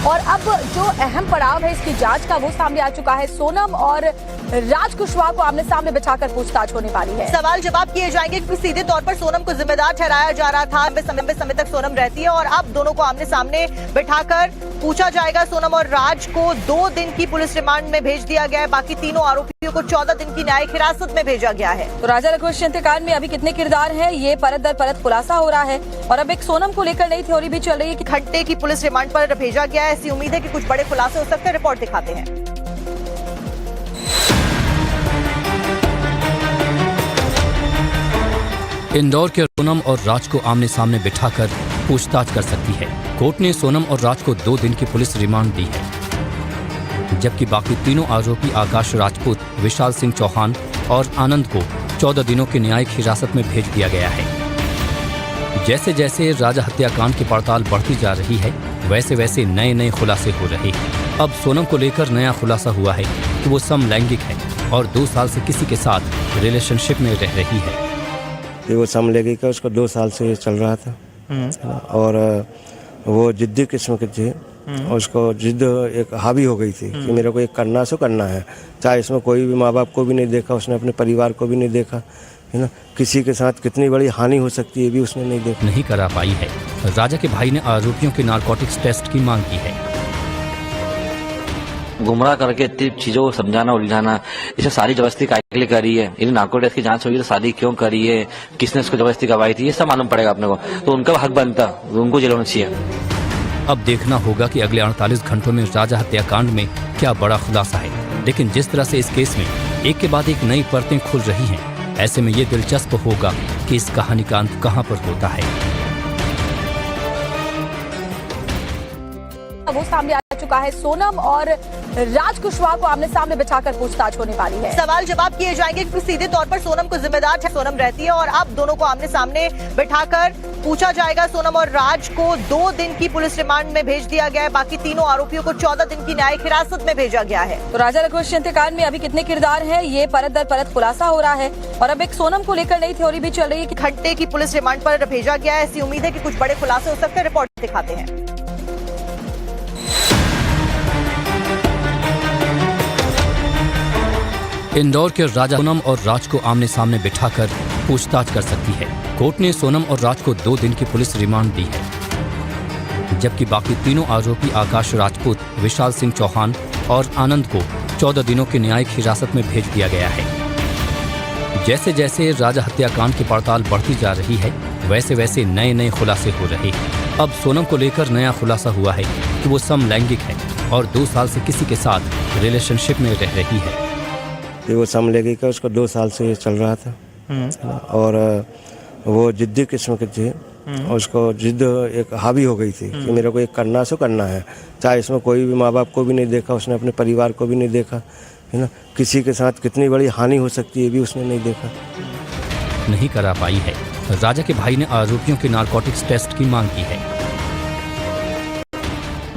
और अब जो अहम पड़ाव है इसकी जांच का वो सामने आ चुका है। सोनम और राज कुशवाहा को आमने सामने बिठाकर पूछताछ होने वाली है। सवाल जवाब किए जाएंगे क्योंकि सीधे तौर पर सोनम को जिम्मेदार ठहराया जा रहा था। लंबे समय तक सोनम रहती है और अब दोनों को आमने सामने बिठाकर पूछा जाएगा। सोनम और राज को 2 दिन की पुलिस रिमांड में भेज दिया गया है। बाकी तीनों आरोपियों को 14 दिन की न्यायिक हिरासत में भेजा गया है। तो राजा लक्ष्मण हत्याकांड में अभी कितने किरदार हैं, ये परत दर परत खुलासा हो रहा है। और अब एक सोनम को लेकर नई थ्योरी भी चल रही है कि घंटे की पुलिस रिमांड पर भेजा गया है। ऐसी उम्मीद है कि कुछ बड़े खुलासे हो सकते हैं। रिपोर्ट दिखाते हैं। इंदौर के सोनम और राज को आमने सामने बिठाकर पूछताछ कर सकती है। कोर्ट ने सोनम और राज को 2 दिन की पुलिस रिमांड दी है, जबकि बाकी तीनों आरोपी आकाश राजपूत, विशाल सिंह चौहान और आनंद को 14 दिनों की न्यायिक हिरासत में भेज दिया गया है। जैसे जैसे राजा हत्याकांड की पड़ताल बढ़ती जा रही है, वैसे वैसे नए नए खुलासे हो रहे हैं। अब सोनम को लेकर नया खुलासा हुआ है कि वो समलैंगिक है और 2 साल से किसी के साथ रिलेशनशिप में रह रही है। वो समलैंगिक है, उसका 2 साल से चल रहा था और वो जिद्दी किस्म के थे और उसको जिद एक हावी हो गई थी कि मेरे को एक करना सो करना है, चाहे इसमें कोई भी माँ बाप को भी नहीं देखा, उसने अपने परिवार को भी नहीं देखा, है ना। किसी के साथ कितनी बड़ी हानि हो सकती है भी उसने नहीं देखा। नहीं करा पाई है। राजा के भाई ने आरोपियों के नारकोटिक्स टेस्ट की मांग की है। गुमराह करके इतनी चीजों को समझाना उलझाना, इसे सारी जबरदस्ती काहे के लिए करी है, इन्हें नार्को टेस्ट की जांच होगी तो शादी क्यों करी है, किसने इसको जबरदस्ती करवाई थी, ये सब मालूम पड़ेगा अपने को। तो उनका हक बनता, उनको जेल होना चाहिए। अब देखना होगा कि अगले 48 घंटों में राजा हत्याकांड में क्या बड़ा खुलासा है। लेकिन जिस तरह से इस केस में एक के बाद एक नई परतें खुल रही हैं, ऐसे में ये दिलचस्प होगा कि इस कहानी का अंत कहां पर होता है। वो सामने आ चुका है। सोनम और राज कुशवाहा को आमने सामने बिठाकर पूछताछ होने वाली है। सवाल जवाब किए जाएंगे क्योंकि सीधे तौर पर सोनम को जिम्मेदार सोनम रहती है और अब दोनों को आमने सामने बिठाकर पूछा जाएगा। सोनम और राज को 2 दिन की पुलिस रिमांड में भेज दिया गया है। बाकी तीनों आरोपियों को 14 दिन की न्यायिक हिरासत में भेजा गया है। तो राजा लक्ष्मण हत्याकांड में अभी कितने किरदार हैं, ये परत दर परत खुलासा हो रहा है। और अब एक सोनम को लेकर नई थ्योरी भी चल रही है कि घंटे की पुलिस रिमांड पर भेजा गया है। ऐसी उम्मीद है कि कुछ बड़े खुलासे हो सकते हैं। रिपोर्ट दिखाते हैं। इंदौर के राजा सोनम और राज को आमने सामने बिठाकर पूछताछ कर सकती है। कोर्ट ने सोनम और राज को 2 दिन की पुलिस रिमांड दी है, जबकि बाकी तीनों आरोपी आकाश राजपूत, विशाल सिंह चौहान और आनंद को 14 दिनों की न्यायिक हिरासत में भेज दिया गया है। जैसे जैसे राजा हत्याकांड की पड़ताल बढ़ती जा रही है, वैसे वैसे नए नए खुलासे हो रहे हैं। अब सोनम को लेकर नया खुलासा हुआ है कि वो समलैंगिक है और 2 साल से किसी के साथ रिलेशनशिप में रह रही है। वो समलैंगिक है, उसका 2 साल से चल रहा था और वो जिद्दी किस्म के थे और उसको जिद एक हावी हो गई थी कि मेरे को एक करना सो करना है, चाहे इसमें कोई भी माँ बाप को भी नहीं देखा, उसने अपने परिवार को भी नहीं देखा, है ना। किसी के साथ कितनी बड़ी हानि हो सकती है भी उसने नहीं देखा। नहीं करा पाई है। राजा के भाई ने आरोपियों के नारकोटिक्स टेस्ट की मांग की है।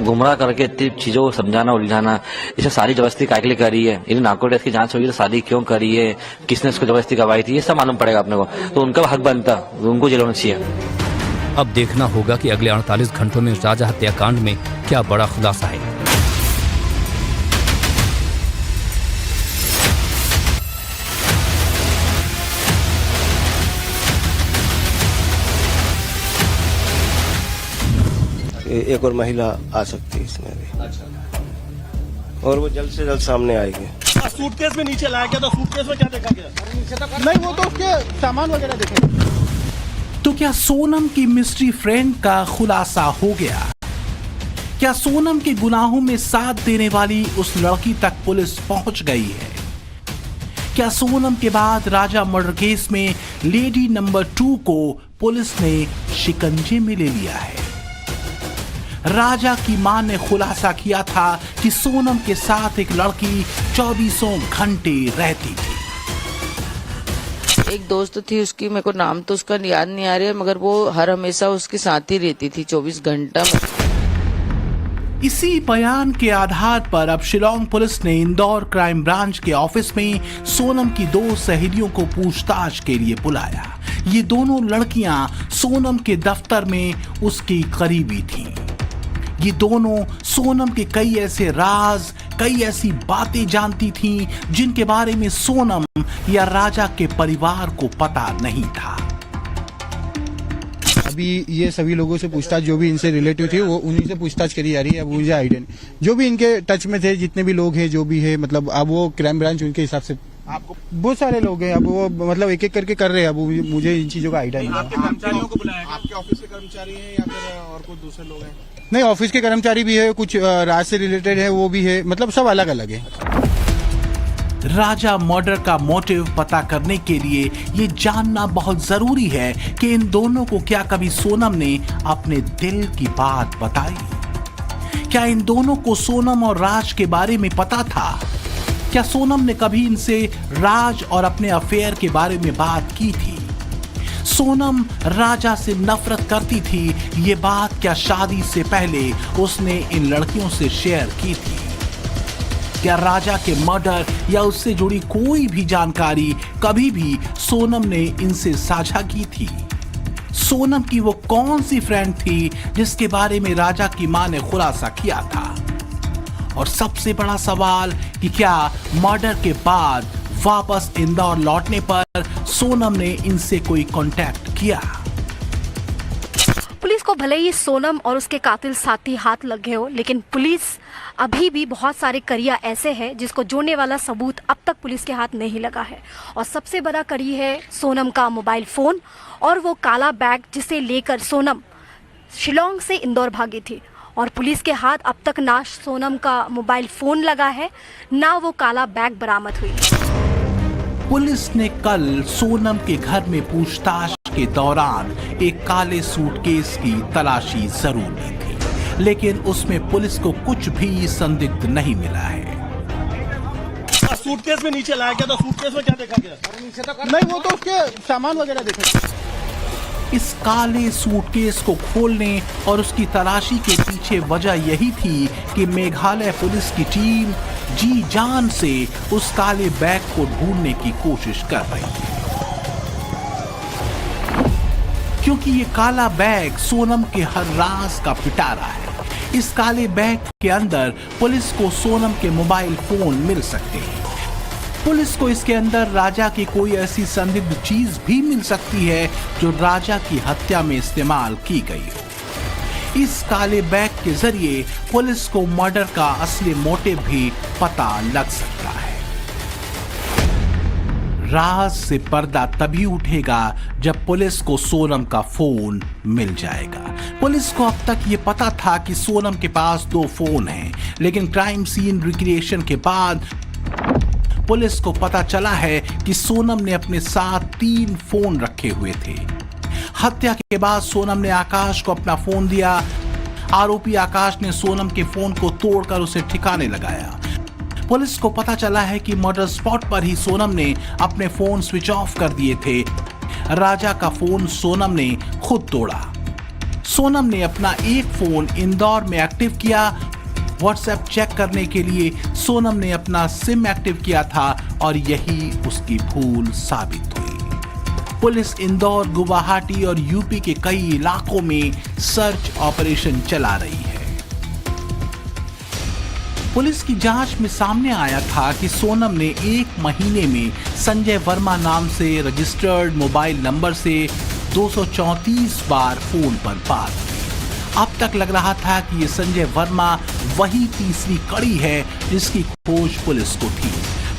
गुमराह करके इतनी चीजों को समझाना उलझाना, इसे सारी जबरदस्ती काहे के लिए करी है, इन्हें नार्को टेस्ट की जांच होगी तो शादी क्यों करी है, किसने इसको जबरदस्ती करवाई थी, ये सब मालूम पड़ेगा अपने को। तो उनका हक बनता, उनको जेल होना चाहिए। अब देखना होगा कि अगले 48 घंटों में राजा हत्याकांड में क्या बड़ा खुलासा है। एक और महिला आ सकती है इसमें भी और वो जल्द से जल्द सामने आएगी। सूटकेस में नीचे लाया गया था, सूटकेस में क्या देखा गया? नहीं, वो तो उसके सामान वगैरह देखे। तो क्या सोनम की मिस्ट्री फ्रेंड का खुलासा हो गया? क्या सोनम के गुनाहों में साथ देने वाली उस लड़की तक पुलिस पहुंच गई है? क्या सोनम के बाद राजा मर्डर केस में लेडी नंबर 2 को पुलिस ने शिकंजे में ले लिया है? राजा की मां ने खुलासा किया था कि सोनम के साथ एक लड़की 24 घंटे रहती थी। एक दोस्त थी उसकी, मेरे को नाम तो उसका याद नहीं आ रहा है, मगर वो हर हमेशा उसके साथ ही रहती थी 24 घंटा। इसी बयान के आधार पर अब शिलांग पुलिस ने इंदौर क्राइम ब्रांच के ऑफिस में सोनम की 2 सहेलियों को पूछताछ के लिए बुलाया। ये दोनों लड़कियां सोनम के दफ्तर में उसकी करीबी थीं। ये दोनों सोनम के कई ऐसे राज, कई ऐसी बातें जानती थीं जिनके बारे में सोनम या राजा के परिवार को पता नहीं था। अभी ये सभी लोगों से पूछताछ, जो भी इनसे रिलेटिव थे वो उन्हीं से पूछताछ करी जा रही है। अब मुझे आइडिया नहीं, जो भी इनके टच में थे, जितने भी लोग हैं, जो भी है, मतलब अब वो क्राइम ब्रांच उनके हिसाब से, आपको बहुत सारे लोग हैं, अब वो मतलब एक एक करके कर रहे हैं। अब मुझे इन चीजों का आइडिया नहीं है। आपके कर्मचारियों को बुलाया, आपके ऑफिस के कर्मचारी हैं या फिर और कुछ दूसरे लोग हैं? नहीं, ऑफिस के कर्मचारी भी है, कुछ राज से रिलेटेड है, वो भी है, मतलब सब अलग अलग है। राजा मर्डर का मोटिव पता करने के लिए ये जानना बहुत जरूरी है कि इन दोनों को क्या कभी सोनम ने अपने दिल की बात बताई? क्या इन दोनों को सोनम और राज के बारे में पता था? क्या सोनम ने कभी इनसे राज और अपने अफेयर के बारे में बात की थी? सोनम राजा से नफरत करती थी, ये बात क्या शादी से पहले उसने इन लड़कियों से शेयर की थी? क्या राजा के मर्डर या उससे जुड़ी कोई भी जानकारी कभी भी सोनम ने इनसे साझा की थी? सोनम की वो कौन सी फ्रेंड थी जिसके बारे में राजा की मां ने खुलासा किया था? और सबसे बड़ा सवाल कि क्या मर्डर के बाद वापस इंदौर लौटने पर सोनम ने इनसे कोई कांटेक्ट किया? पुलिस को भले ही सोनम और उसके कातिल साथी हाथ लगे हो, लेकिन पुलिस अभी भी बहुत सारे कड़ियाँ ऐसे हैं जिसको जोड़ने वाला सबूत अब तक पुलिस के हाथ नहीं लगा है। और सबसे बड़ा कड़ी है सोनम का मोबाइल फ़ोन और वो काला बैग जिसे लेकर सोनम शिलोंग से इंदौर भागी थी। और पुलिस के हाथ अब तक ना सोनम का मोबाइल फ़ोन लगा है, ना वो काला बैग बरामद हुई है। पुलिस ने कल सोनम के घर में पूछताछ के दौरान एक काले सूटकेस की तलाशी जरूर ली थी, लेकिन उसमें पुलिस को कुछ भी संदिग्ध नहीं मिला है। सूटकेस में नीचे लाया गया, तो सूटकेस में क्या देखा गया? नहीं, वो तो उसके सामान वगैरह देखे। इस काले सूटकेस को खोलने और उसकी तलाशी के पीछे वजह यही थी कि मेघालय पुलिस की टीम जी जान से उस काले बैग को ढूंढने की कोशिश कर रही थी, क्योंकि ये काला बैग सोनम के हर राज का पिटारा है। इस काले बैग के अंदर पुलिस को सोनम के मोबाइल फोन मिल सकते हैं। पुलिस को इसके अंदर राजा की कोई ऐसी संदिग्ध चीज भी मिल सकती है जो राजा की हत्या में इस्तेमाल की गई हो। इस काले बैग के जरिए पुलिस को मर्डर का असली मोटिव भी पता लग सकता है। राज से पर्दा तभी उठेगा जब पुलिस को सोनम का फोन मिल जाएगा। पुलिस को अब तक ये पता था कि सोनम के पास 2 फोन हैं, लेकिन क्राइम सीन रिक्रिएशन के बाद पुलिस को पता चला है कि सोनम ने अपने साथ 3 फोन रखे हुए थे। हत्या के बाद सोनम ने आकाश को अपना फोन दिया। आरोपी आकाश ने सोनम के फोन को तोड़कर उसे ठिकाने लगाया। पुलिस को पता चला है कि मर्डर स्पॉट पर ही सोनम ने अपने फोन स्विच ऑफ कर दिए थे। राजा का फोन सोनम ने खुद तोड़ा। सोनम ने अपना एक फोन इंदौर में एक्टिव किया। व्हाट्सएप चेक करने के लिए सोनम ने अपना सिम एक्टिव किया था और यही उसकी भूल साबित हुई। पुलिस इंदौर, गुवाहाटी और यूपी के कई इलाकों में सर्च ऑपरेशन चला रही है। पुलिस की जांच में सामने आया था कि सोनम ने 1 महीने में संजय वर्मा नाम से रजिस्टर्ड मोबाइल नंबर से 234 बार फोन पर बात की। अब तक लग रहा था कि ये संजय वर्मा वही तीसरी कड़ी है जिसकी खोज पुलिस को थी,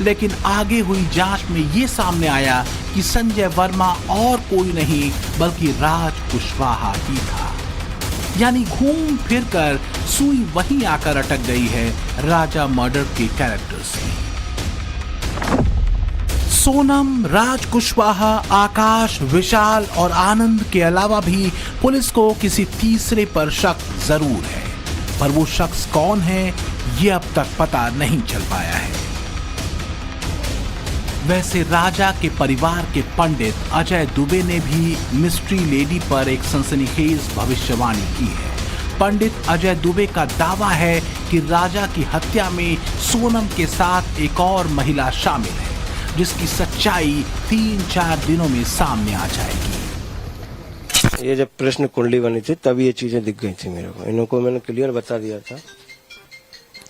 लेकिन आगे हुई जांच में ये सामने आया कि संजय वर्मा और कोई नहीं बल्कि राज कुशवाहा ही था। यानी घूम फिर कर सुई वहीं आकर अटक गई है राजा मर्डर के कैरेक्टर्स में। सोनम, राज कुशवाहा, आकाश, विशाल और आनंद के अलावा भी पुलिस को किसी तीसरे पर शक जरूर है, पर वो शख्स कौन है ये अब तक पता नहीं चल पाया है। वैसे राजा के परिवार के पंडित अजय दुबे ने भी मिस्ट्री लेडी पर एक सनसनीखेज भविष्यवाणी की है। पंडित अजय दुबे का दावा है कि राजा की हत्या में सोनम के साथ एक और महिला शामिल है, जिसकी सच्चाई 3-4 दिनों में सामने आ जाएगी। ये जब प्रश्न कुंडली बनी थी तब ये चीजें दिख गई थी मेरे को। इनको मैंने क्लियर बता दिया था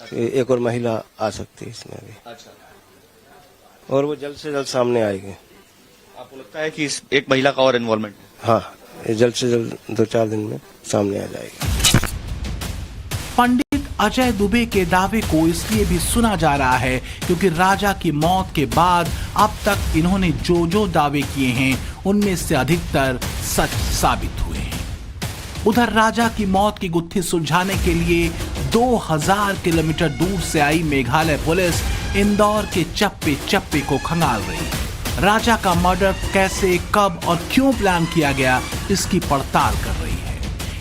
कि एक और महिला आ सकती है इसमें भी। अच्छा, और वो जल्द से जल्द सामने आएगी। आपको लगता है कि इस एक महिला का और इन्वॉल्वमेंट है? हाँ, ये जल्द से जल्द 2-4 दिन में सामने आ जाएगी। पंडित अजय दुबे के दावे को इसलिए भी सुना जा रहा है क्योंकि राजा की मौत के बाद अब तक इन्होंने जो दावे किए हैं उनमें से अधिकतर सच साबित हुए हैं। उधर राजा की मौत की गुत्थी सुलझाने के लिए 2000 किलोमीटर दूर से आई मेघालय पुलिस इंदौर के चप्पे चप्पे को खंगाल रही है। राजा का मर्डर कैसे, कब और क्यों प्लान किया गया, इसकी पड़ताल कर रही है।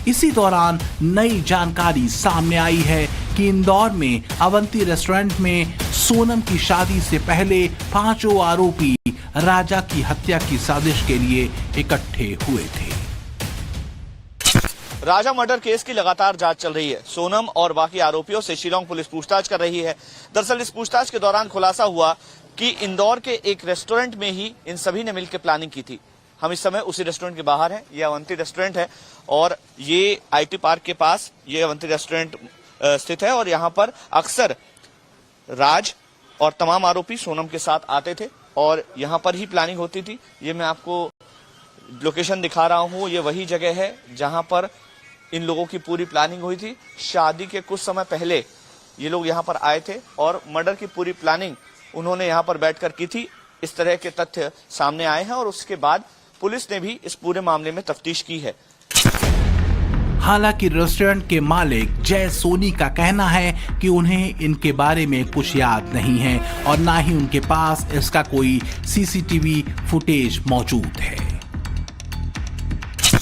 इसी दौरान नई जानकारी सामने आई है कि इंदौर में अवंती रेस्टोरेंट में सोनम की शादी से पहले 5 आरोपी राजा की हत्या की साजिश के लिए इकट्ठे हुए थे। राजा मर्डर केस की लगातार जांच चल रही है। सोनम और बाकी आरोपियों से शिलांग पुलिस पूछताछ कर रही है। दरअसल इस पूछताछ के दौरान खुलासा हुआ कि इंदौर के एक रेस्टोरेंट में ही इन सभी ने मिलकर प्लानिंग की थी। हम इस समय उसी रेस्टोरेंट के बाहर हैं। ये अवंती रेस्टोरेंट है और ये आईटी पार्क के पास ये अवंती रेस्टोरेंट स्थित है और यहाँ पर अक्सर राज और तमाम आरोपी सोनम के साथ आते थे और यहाँ पर ही प्लानिंग होती थी। ये मैं आपको लोकेशन दिखा रहा हूँ। ये वही जगह है जहाँ पर इन लोगों की पूरी प्लानिंग हुई थी। शादी के कुछ समय पहले ये लोग यहाँ पर आए थे और मर्डर की पूरी प्लानिंग उन्होंने यहाँ पर बैठकर की थी। इस तरह के तथ्य सामने आए हैं और उसके बाद पुलिस ने भी इस पूरे मामले में तफ्तीश की है। हालांकि रेस्टोरेंट के मालिक जय सोनी का कहना है कि उन्हें इनके बारे में कुछ याद नहीं है और ना ही उनके पास इसका कोई सीसीटीवी फुटेज मौजूद है।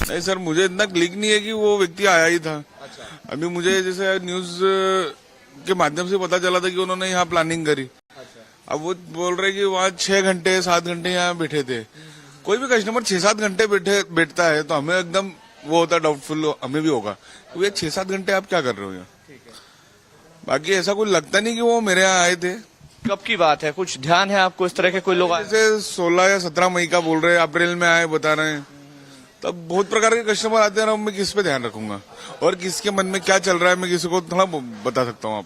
नहीं सर, मुझे इतना क्लिक नहीं है कि वो व्यक्ति आया ही था। अच्छा। अभी मुझे जैसे न्यूज के माध्यम से पता चला था कि उन्होंने यहाँ प्लानिंग करी। अच्छा। अब वो बोल रहे कि वहाँ 6 घंटे 7 घंटे यहाँ बैठे थे। कोई भी कस्टमर 6-7 घंटे बैठता है तो हमें एकदम वो होता है डाउटफुल, हमें भी होगा तो ये 6-7 घंटे आप क्या कर रहे हो यहाँ। बाकी ऐसा कोई लगता नहीं कि वो मेरे यहाँ आए थे। कब की बात है, कुछ ध्यान है आपको? इस तरह के कोई लोग जैसे 16 या 17 मई का बोल रहे हैं, अप्रैल में आए बता रहे हैं। तब बहुत प्रकार के कस्टमर आते हैं ना, मैं किस पे ध्यान रखूंगा और किसके मन में क्या चल रहा है मैं किसी को थोड़ा बता सकता हूँ आपको।